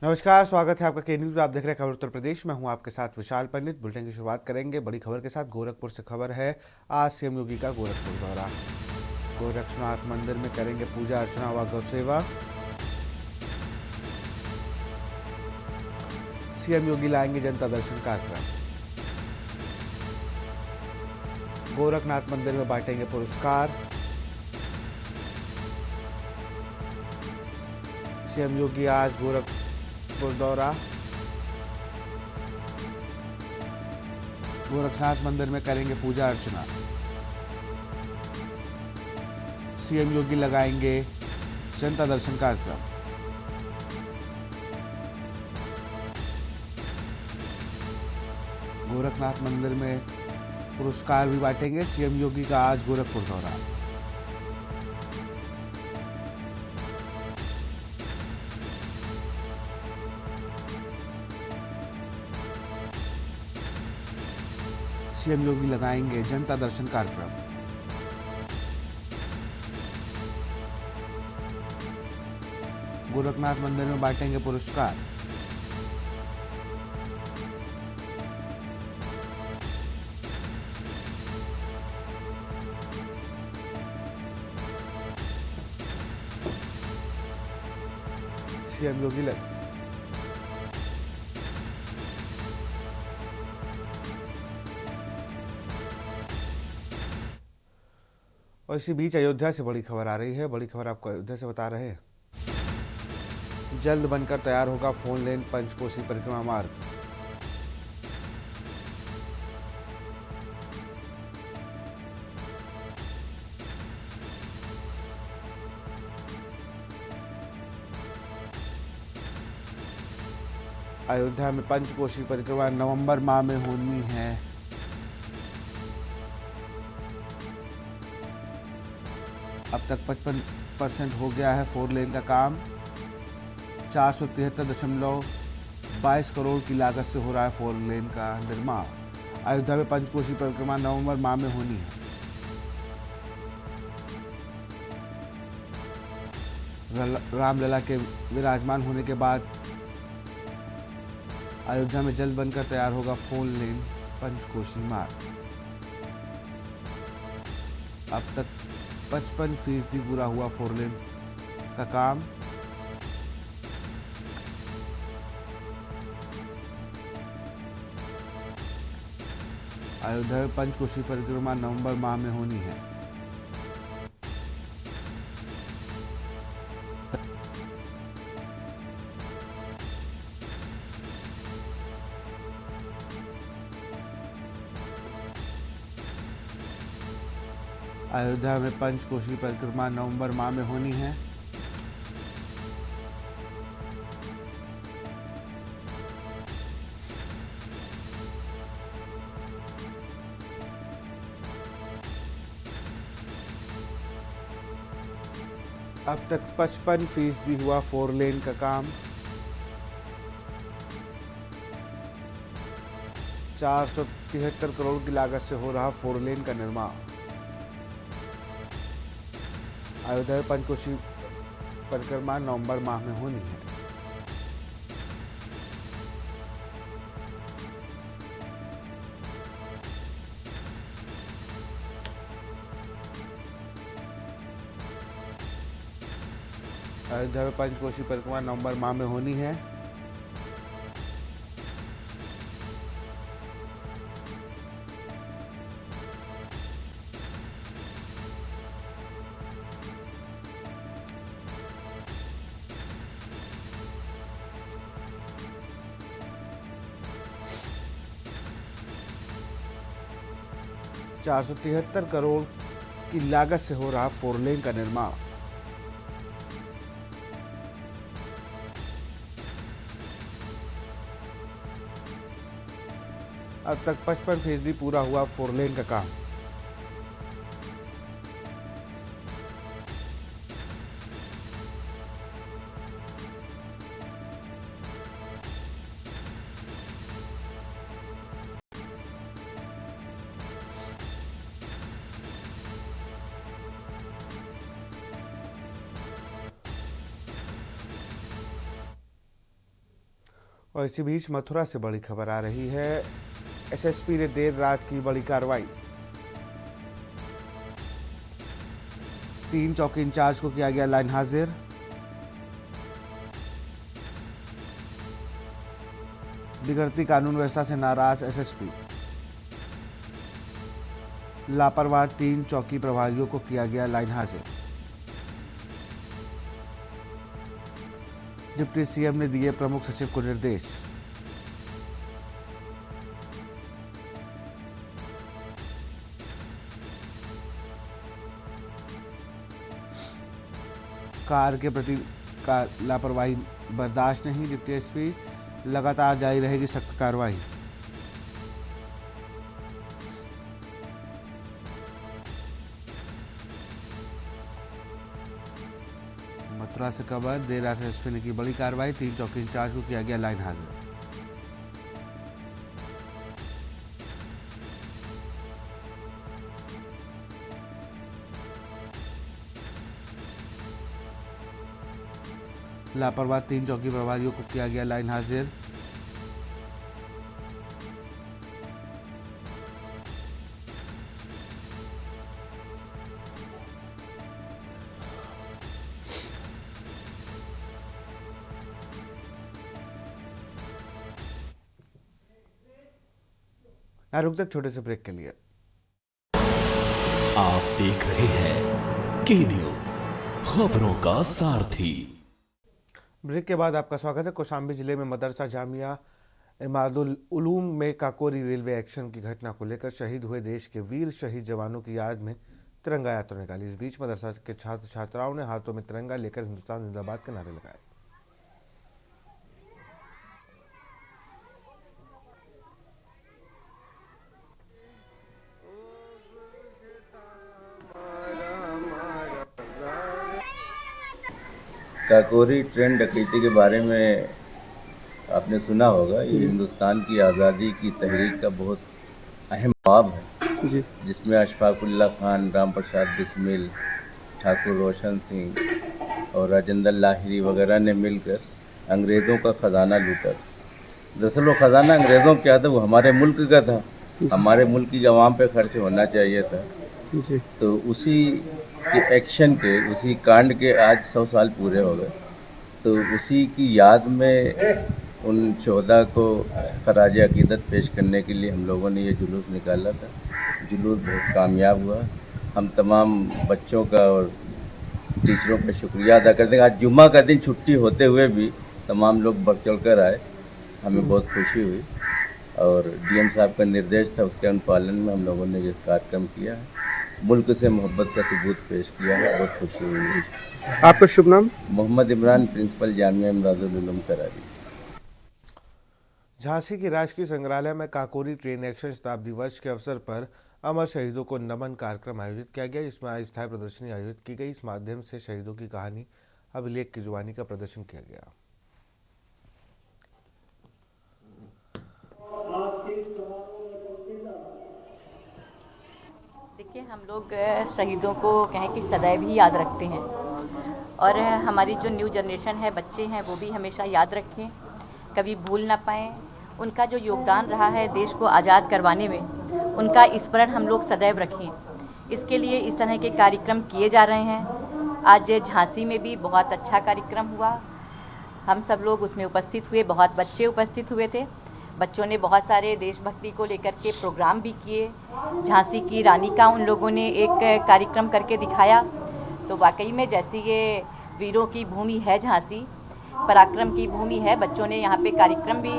नमस्कार, स्वागत है आपका के न्यूज। आप देख रहे हैं खबर उत्तर प्रदेश में। हूं आपके साथ विशाल पंडित। बुलेटिन की शुरुआत करेंगे बड़ी खबर के साथ। गोरखपुर से खबर है, आज सीएम योगी का गोरखपुर दौरा। गोरक्षनाथ मंदिर में करेंगे पूजा अर्चना व गौ सेवा। सीएम योगी लाएंगे जनता दर्शन कार्यक्रम। गोरखनाथ मंदिर में बांटेंगे पुरस्कार। सीएम योगी आज गोरखपुर दौरा। गोरखनाथ मंदिर में करेंगे पूजा अर्चना। सीएम योगी लगाएंगे जनता दर्शन कार्यक्रम। गोरखनाथ मंदिर में पुरस्कार भी बांटेंगे। सीएम योगी का आज गोरखपुर दौरा। सीएम योगी लगाएंगे जनता दर्शन कार्यक्रम। गोरखनाथ मंदिर में बांटेंगे पुरस्कार। सीएम योगी और इसी बीच अयोध्या से बड़ी खबर आ रही है। बड़ी खबर आपको अयोध्या से बता रहे हैं। जल्द बनकर तैयार होगा फोर लेन पंचकोसी परिक्रमा मार्ग। अयोध्या में पंचकोशी परिक्रमा नवंबर माह में होनी है। अब तक 55% हो गया है फोर लेन का काम। 473.22 करोड़ की लागत से हो रहा है फोर लेन का निर्माण। अयोध्या में पंचकोशी परिक्रमा नवंबर माह में होनी है। रामलला के विराजमान होने के बाद अयोध्या में जल्द बनकर तैयार होगा फोर लेन पंचकोशी मार्ग। अब तक 55% पूरा हुआ फोर लेन का काम। अयोध्या में पंचकोशी परिक्रमा नवंबर माह में होनी है। अयोध्या में पंचकोशी परिक्रमा नवंबर माह में होनी है। अब तक 55% हुआ फोर लेन का काम। 473 करोड़ की लागत से हो रहा फोर लेन का निर्माण। अयोध्या में पंचकोशी परिक्रमा नवंबर माह में होनी है। अयोध्या में पंचकोशी परिक्रमा नवंबर माह में होनी है। ₹473 करोड़ की लागत से हो रहा फोर लेन का निर्माण। अब तक 55% पूरा हुआ फोर लेन का काम। और इसी बीच मथुरा से बड़ी खबर आ रही है। एसएसपी ने देर रात की बड़ी कार्रवाई। 3 चौकी इंचार्ज को किया गया लाइन हाजिर। बिगड़ती कानून व्यवस्था से नाराज एसएसपी। लापरवाह 3 चौकी प्रभारियों को किया गया लाइन हाजिर। डिप्टी सीएम ने दिए प्रमुख सचिव को निर्देश। कार के प्रति का लापरवाही बर्दाश्त नहीं, डिप्टी एसपी। लगातार जारी रहेगी सख्त कार्रवाई। मथुरा से खबर, देर रात एसपी ने की बड़ी कार्रवाई। 3 चौकी इंचार्ज को किया गया लाइन हाजिर। लापरवाह 3 चौकी प्रभारियों को किया गया लाइन हाजिर। रुक तक छोटे से ब्रेक के लिए। आप देख रहे हैं के न्यूज, खबरों का सारथी। ब्रेक के बाद आपका स्वागत है। कौशाम्बी जिले में मदरसा जामिया इमादुल उलूम में काकोरी रेलवे एक्शन की घटना को लेकर शहीद हुए देश के वीर शहीद जवानों की याद में तिरंगा यात्रा निकाली। इस बीच मदरसा के छात्र छात्राओं ने हाथों में तिरंगा लेकर हिंदुस्तान जिंदाबाद के नारे लगाए। काकोरी ट्रेन डकैती के बारे में आपने सुना होगा। ये हिंदुस्तान की आज़ादी की तहरीक का बहुत अहम बाब है जी, जिसमें अशफाकुल्ला खान, राम प्रसाद बिस्मिल, ठाकुर रोशन सिंह और राजेंद्र लाहिरी वगैरह ने मिलकर अंग्रेज़ों का ख़जाना लूटा। दरअसल वो ख़जाना अंग्रेज़ों क्या था, वो हमारे मुल्क का था, हमारे मुल्क की आवाम पे खर्च होना चाहिए था जी। तो उसी के एक्शन के, उसी कांड के आज 100 साल पूरे हो गए। तो उसी की याद में उन 14 को खराज अकीदत पेश करने के लिए हम लोगों ने ये जुलूस निकाला था। जुलूस बहुत कामयाब हुआ। हम तमाम बच्चों का और टीचरों का शुक्रिया अदा करते हैं। आज जुम्मा का दिन छुट्टी होते हुए भी तमाम लोग बढ़ चढ़ कर आए, हमें बहुत खुशी हुई और डीएम साहब का निर्देश था, उसके अनुपालन में हम लोगों ने ये कार्यक्रम किया है। मुल्क से मोहब्बत का सबूत पेश किया है, बहुत खुशी हुई। आपका शुभ नाम? मोहम्मद इमरान, प्रिंसिपल जामिया इमदादुल उलूम करारी। झांसी के राजकीय संग्रहालय में काकोरी ट्रेन एक्शन शताब्दी वर्ष के अवसर पर अमर शहीदों को नमन कार्यक्रम आयोजित किया गया। इसमें अस्थायी प्रदर्शनी आयोजित की गई। इस माध्यम से शहीदों की कहानी, अभिलेख की जुबानी का प्रदर्शन किया गया। देखिए, हम लोग शहीदों को कहें कि सदैव ही याद रखते हैं और हमारी जो न्यू जनरेशन है, बच्चे हैं, वो भी हमेशा याद रखें, कभी भूल ना पाएँ। उनका जो योगदान रहा है देश को आज़ाद करवाने में, उनका स्मरण हम लोग सदैव रखें। इसके लिए इस तरह के कार्यक्रम किए जा रहे हैं। आज झांसी में भी बहुत अच्छा कार्यक्रम हुआ, हम सब लोग उसमें उपस्थित हुए, बहुत बच्चे उपस्थित हुए थे। बच्चों ने बहुत सारे देशभक्ति को लेकर के प्रोग्राम भी किए। झांसी की रानी का उन लोगों ने एक कार्यक्रम करके दिखाया। तो वाकई में जैसी ये वीरों की भूमि है झांसी, पराक्रम की भूमि है, बच्चों ने यहाँ पे कार्यक्रम भी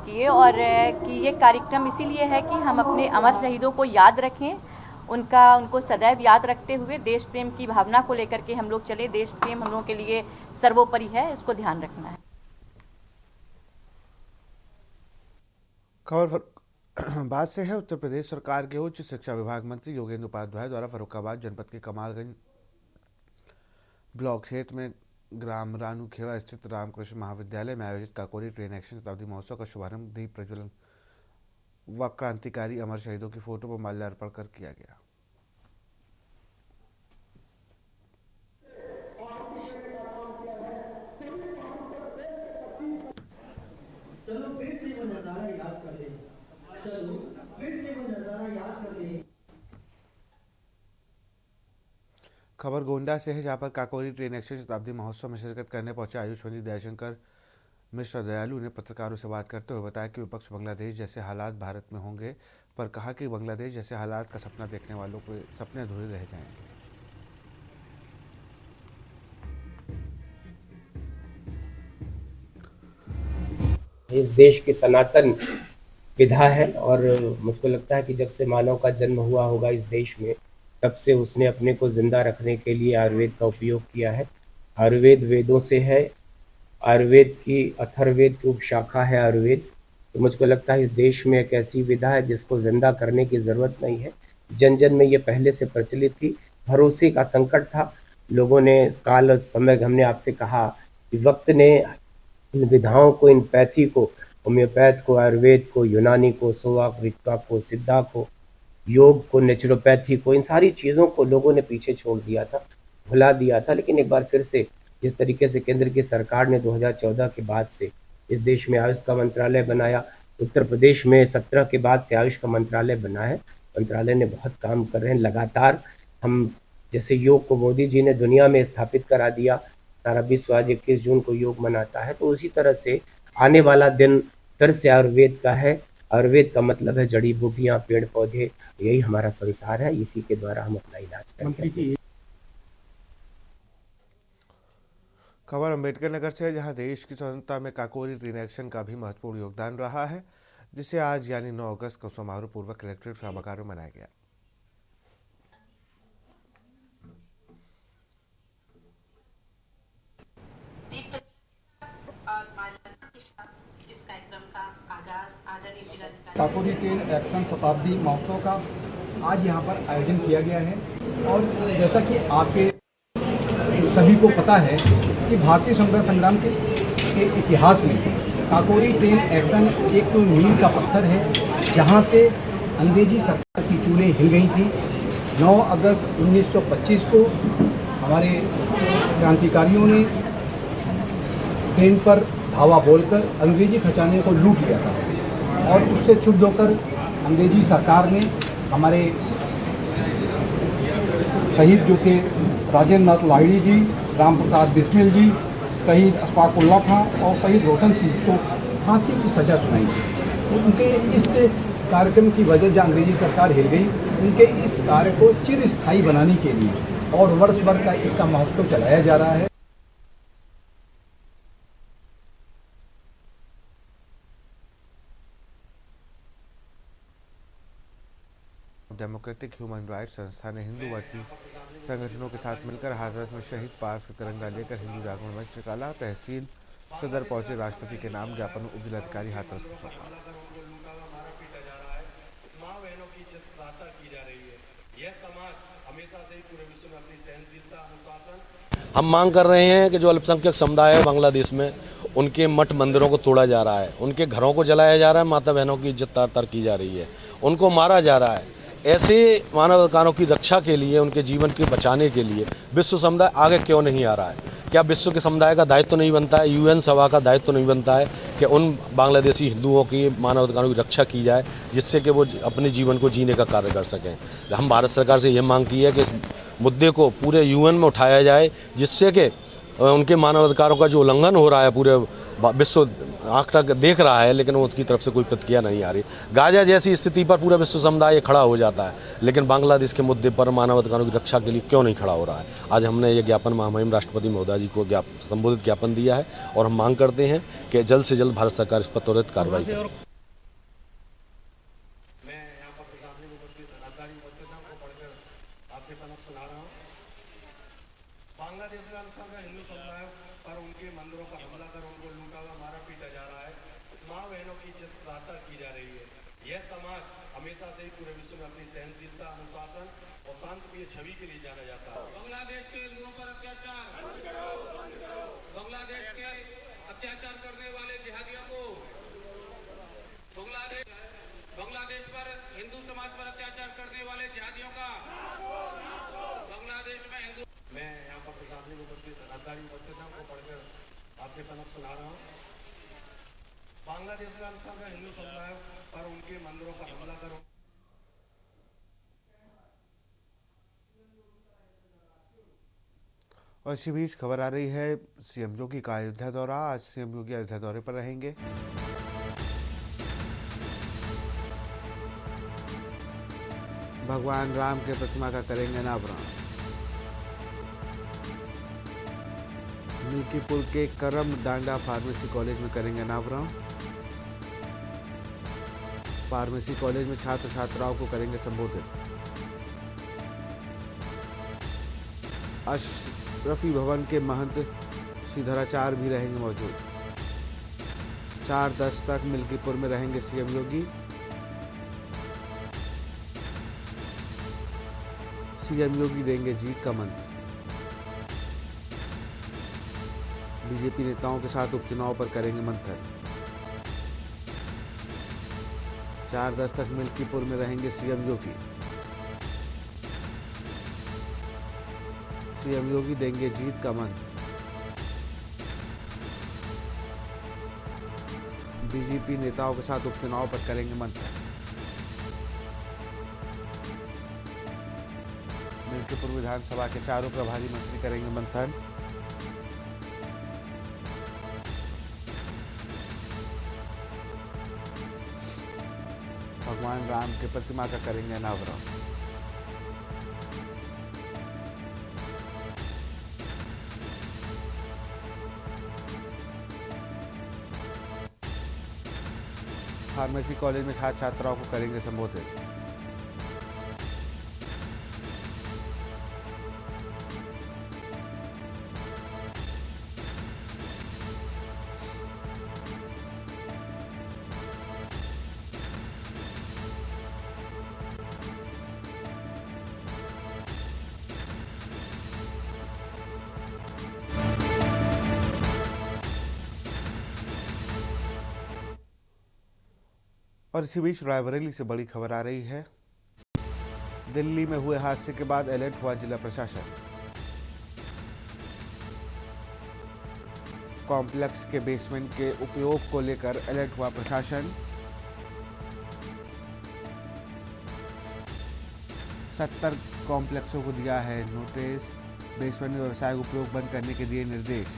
किए और कि ये कार्यक्रम इसीलिए है कि हम अपने अमर शहीदों को याद रखें, उनको सदैव याद रखते हुए देश प्रेम की भावना को लेकर के हम लोग चले। देश प्रेम हम लोगों के लिए सर्वोपरि है, इसको ध्यान रखना है। खबर बात से है। उत्तर प्रदेश सरकार के उच्च शिक्षा विभाग मंत्री योगेंद्र उपाध्याय द्वारा फर्रुखाबाद जनपद के कमालगंज ब्लॉक क्षेत्र में ग्राम रानूखेड़ा स्थित रामकृष्ण महाविद्यालय में आयोजित काकोरी ट्रेन एक्शन शताब्दी महोत्सव का शुभारंभ दीप प्रज्वलन व क्रांतिकारी अमर शहीदों की फोटो पर माल्यार्पण कर किया गया। चलो खबर गोंडा से है, जहां पर काकोरी ट्रेन एक्सचेंज शताब्दी महोत्सव में शिरकत करने पहुंचे आयुष मंत्री दयाशंकर मिश्र दयालु ने पत्रकारों से बात करते हुए बताया कि विपक्ष बांग्लादेश जैसे हालात भारत में होंगे, पर कहा कि बांग्लादेश जैसे हालात का सपना देखने वालों के सपने अधूरे रह जाएंगे। इस देश की सनातन विधा है और मुझको लगता है कि जब से मानव का जन्म हुआ होगा इस देश में, तब से उसने अपने को जिंदा रखने के लिए आयुर्वेद का उपयोग किया है। आयुर्वेद वेदों से है, आयुर्वेद की अथर्ववेद की उपशाखा है आयुर्वेद। तो मुझको लगता है इस देश में एक ऐसी विधा है जिसको जिंदा करने की ज़रूरत नहीं है। जन जन में ये पहले से प्रचलित थी। भरोसे का संकट था, लोगों ने काल समय, हमने आपसे कहा कि वक्त ने इन विधाओं को, इन पैथी को, होम्योपैथ को, आयुर्वेद को, यूनानी को, सोवा रिक्का को, सिद्धा को, योग को, नेचुरोपैथी को, इन सारी चीज़ों को लोगों ने पीछे छोड़ दिया था, भुला दिया था। लेकिन एक बार फिर से जिस तरीके से केंद्र की सरकार ने 2014 के बाद से इस देश में आयुष का मंत्रालय बनाया, उत्तर प्रदेश में 17 के बाद से आयुष का मंत्रालय बना है। मंत्रालय ने बहुत काम कर रहे हैं लगातार। हम जैसे योग को मोदी जी ने दुनिया में स्थापित करा दिया, सारा विश्व आज 21 जून को योग मनाता है, तो उसी तरह से आने वाला दिन फिर से आयुर्वेद का है। आयुर्वेद का मतलब है जड़ी बूटियाँ, पेड़ पौधे, यही हमारा संसार है, इसी के द्वारा हम अपना इलाज करते हैं। खबर अम्बेडकर नगर से है, जहां देश की स्वतंत्रता में काकोरी ट्रेन एक्शन का भी महत्वपूर्ण योगदान रहा है, जिसे आज यानी 9 अगस्त को समारोह पूर्वक कलेक्ट्रेट सभागार में मनाया गया। काकोरी ट्रेन एक्शन शताब्दी महोत्सव का आज यहाँ पर आयोजन किया गया है। और जैसा कि आपके सभी को पता है कि भारतीय स्वतंत्रता संग्राम के इतिहास में काकोरी ट्रेन एक्शन एक तो मील का पत्थर है, जहाँ से अंग्रेजी सरकार की चूलें हिल गई थी। 9 अगस्त 1925 को हमारे क्रांतिकारियों ने ट्रेन पर धावा बोलकर अंग्रेजी खजाने को लूट लिया था, और उससे क्षुब्ध होकर अंग्रेजी सरकार ने हमारे शहीद जो थे राजेंद्र नाथ लाहिड़ी जी, राम प्रसाद बिस्मिल जी, शहीद अशफाकुल्लाह खां और शहीद रोशन सिंह को फांसी की सज़ा सुनाई थी। तो उनके इस कार्यक्रम की वजह से अंग्रेजी सरकार हिल गई। उनके इस कार्य को चिरस्थायी बनाने के लिए और वर्ष भर का इसका महत्व चलाया जा रहा है। डेमोक्रेटिक ह्यूमन राइट्स संस्था ने हिंदूवादी संगठनों के साथ मिलकर हाथरस में शहीद पार्क से तिरंगा लेकर हिंदू जागरण मंच निकाला। तहसील सदर पहुंचे राष्ट्रपति के नाम ज्ञापन उप जिलाधिकारी हाथरस को सौंपा। हम मांग कर रहे हैं कि जो अल्पसंख्यक समुदाय है बांग्लादेश में, उनके मठ मंदिरों को तोड़ा जा रहा है, उनके घरों को जलाया जा रहा है, माता बहनों की इज्जत तार तार की जा रही है, उनको मारा जा रहा है। ऐसे मानवाधिकारों की रक्षा के लिए, उनके जीवन के बचाने के लिए विश्व समुदाय आगे क्यों नहीं आ रहा है? क्या विश्व के समुदाय का दायित्व तो नहीं बनता है, यूएन सभा का दायित्व तो नहीं बनता है कि उन बांग्लादेशी हिंदुओं की मानवाधिकारों की रक्षा की जाए, जिससे कि वो अपने जीवन को जीने का कार्य कर सकें? हम भारत सरकार से ये मांग की है कि इस मुद्दे को पूरे यूएन में उठाया जाए, जिससे कि उनके मानवाधिकारों का जो उल्लंघन हो रहा है पूरे विश्व आँख तक देख रहा है, लेकिन उसकी तरफ से कोई प्रतिक्रिया नहीं आ रही। गाजा जैसी स्थिति पर पूरा विश्व समुदाय खड़ा हो जाता है, लेकिन बांग्लादेश के मुद्दे पर मानवाधिकारों की रक्षा के लिए क्यों नहीं खड़ा हो रहा है? आज हमने ये ज्ञापन महामहिम राष्ट्रपति महोदय जी को संबोधित ज्ञापन दिया है, और हम मांग करते हैं कि जल्द से जल्द भारत सरकार इस पर त्वरित कार्रवाई करे। बांग्लादेश में हिंदू समुदाय पर उनके मंदिरों पर हमला कर उनको लूटा हुआ, मारा पीटा जा रहा है, माँ बहनों की इज्जत तार की जा रही है। यह समाज हमेशा से ही पूरे विश्व में अपनी सहनशीलता, अनुशासन और शांतिप्रिय छवि के लिए जाना जाता है। बांग्लादेश के हिंदुओं पर अत्याचार, बांग्लादेश के अत्याचार करने वाले जिहादियों को, बांग्लादेश पर हिंदू समाज पर अत्याचार करने वाले जिहादियों का बांग्लादेश में हिंदू। मैं यहाँ पर प्रशासनिक उपस्थित अधिकारी उपस्थित को पढ़कर आपके समक्ष सुना रहा हूँ। बांग्लादेश में हिंदू समुदाय पर उनके मंदिरों पर हमला करो। और इसी बीच खबर आ रही है सीएम योगी का अयोध्या दौरा। आज सीएम योगी अयोध्या दौरे पर रहेंगे। भगवान राम के प्रतिमा का करेंगे अनावरण। मिल्कीपुर के करम डांडा फार्मेसी कॉलेज में करेंगे अनावरण। फार्मेसी कॉलेज में छात्र छात्राओं को करेंगे संबोधित। अशरफी भवन के महंत श्रीधराचार्य भी रहेंगे मौजूद। 4-10 तक मिल्कीपुर में रहेंगे सीएम योगी। सीएम योगी देंगे जीत का मंत्र। बीजेपी नेताओं के साथ उपचुनाव पर करेंगे मंथन। 4-10 तक मिल्कीपुर में रहेंगे सीएम योगी। सीएम योगी देंगे जीत का मंत्र। बीजेपी नेताओं के साथ उपचुनाव पर करेंगे मंथन। मिल्कीपुर विधानसभा के चारों प्रभारी मंत्री करेंगे मंथन। भगवान राम के प्रतिमा का करेंगे अनावरण। फार्मेसी कॉलेज में छात्र छात्राओं को करेंगे संबोधित। और इसी बीच रायबरेली से बड़ी खबर आ रही है। दिल्ली में हुए हादसे के बाद अलर्ट हुआ जिला प्रशासन। कॉम्प्लेक्स के बेसमेंट के उपयोग को लेकर अलर्ट हुआ प्रशासन। 70 कॉम्प्लेक्सों को दिया है नोटिस। बेसमेंट में व्यवसायिक उपयोग बंद करने के दिए निर्देश।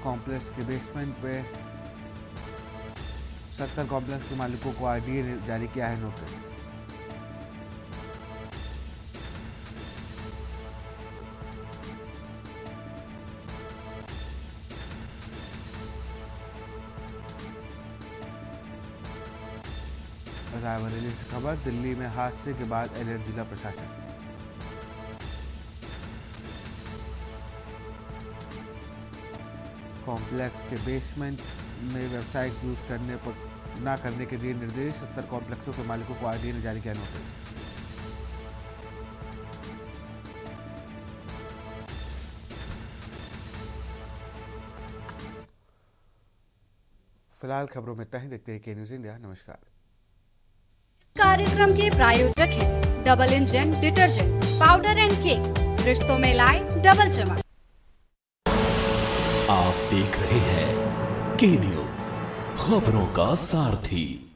कॉम्प्लेक्स के बेसमेंट पे 70 कॉम्प्लेक्स के मालिकों को आरडीए ने जारी किया है नोटिस। रायबरेली से खबर। दिल्ली में हादसे के बाद अलर्ट जिला प्रशासन। कॉम्प्लेक्स के बेसमेंट में व्यावसायिक यूज ना करने के दिए निर्देश। 70 कॉम्प्लेक्सों के मालिकों को आरडीए ने जारी किया नोटिस। फिलहाल खबरों में इतना ही। देखते हैं के न्यूज़ इंडिया। नमस्कार। इस कार्यक्रम के प्रायोजक हैं double engine detergent powder and cake. रिश्तों में लाए डबल चमक। आप देख रहे हैं के न्यूज़, खबरों का सारथी।